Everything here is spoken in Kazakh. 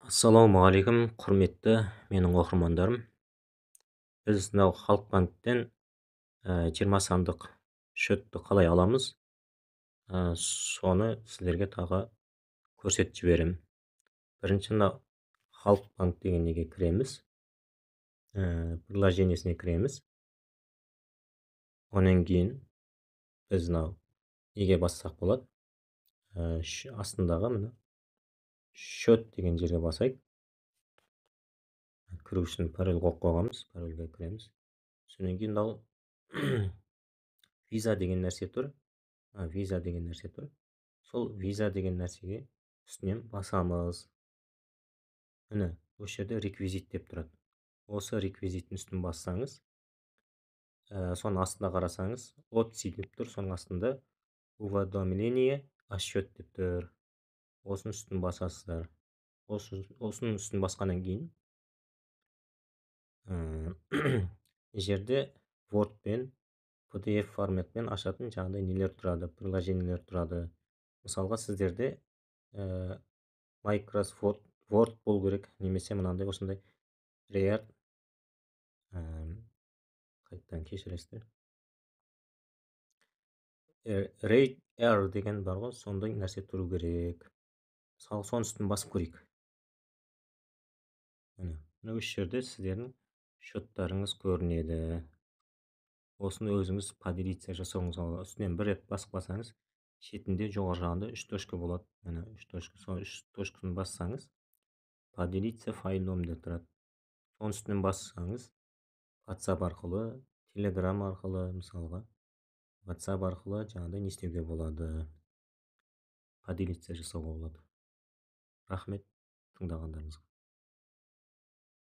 Ассалаумағалейкум, құрметті менің оқырмандарым. Біз мынау Халықбанктен 20 сандық шотты қалай аламыз, соны сіздерге тағы көрсетіп жіберемін. Бірінші мынау Халықбанк деген неге кіреміз, приложениесіне кіреміз. Онан кейін біз мынау неге бассақ болады, астындағы мына шот деген жерге басайық. Кіру үшін пароль қойып қойғанбыз, парольге кіреміз. Содан кейін мынау виза деген нәрсе тұр. Сол виза деген нәрсеге үстінен басамыз. Міне, осы жерде реквизит деп тұрады. Осы реквизиттің үстін бассаңыз, соның астына қарасаңыз, опции деп тұр, соның астында уведомление о счет деп тұр. Осының үстін басасыздар. Осының үстін басқаннан кейін жерде Word пен PDF форматпен ашатын жаңағыдай нелер тұрады, приложениелер тұрады. Мысалға сіздерде Microsoft Word болу керек, немесе мынандай осындай React, қайттан кешіресіздер, R деген бар ғой, сондай нәрсе тұру керек. Мысалы, соның үстін басып көрейік. Мына осы жерде сіздердің шоттарыңыз көрінеді. Осыны өзіңіз поделиться жасауыңыз болады. Үстінен бір рет басып қалсаңыз, шетінде жоғары жағында 3 точка болады. Міне 3 точка. Сол 3 точкасын бассаңыз, поделиться файлом деп тұрады. Соның үстінен бассаңыз, WhatsApp арқылы, Telegram арқылы, мысалға, WhatsApp арқылы жаңағыдай не істеуге болады, поделиться жасауға болады. Рахмет тыңдағандарыңызға.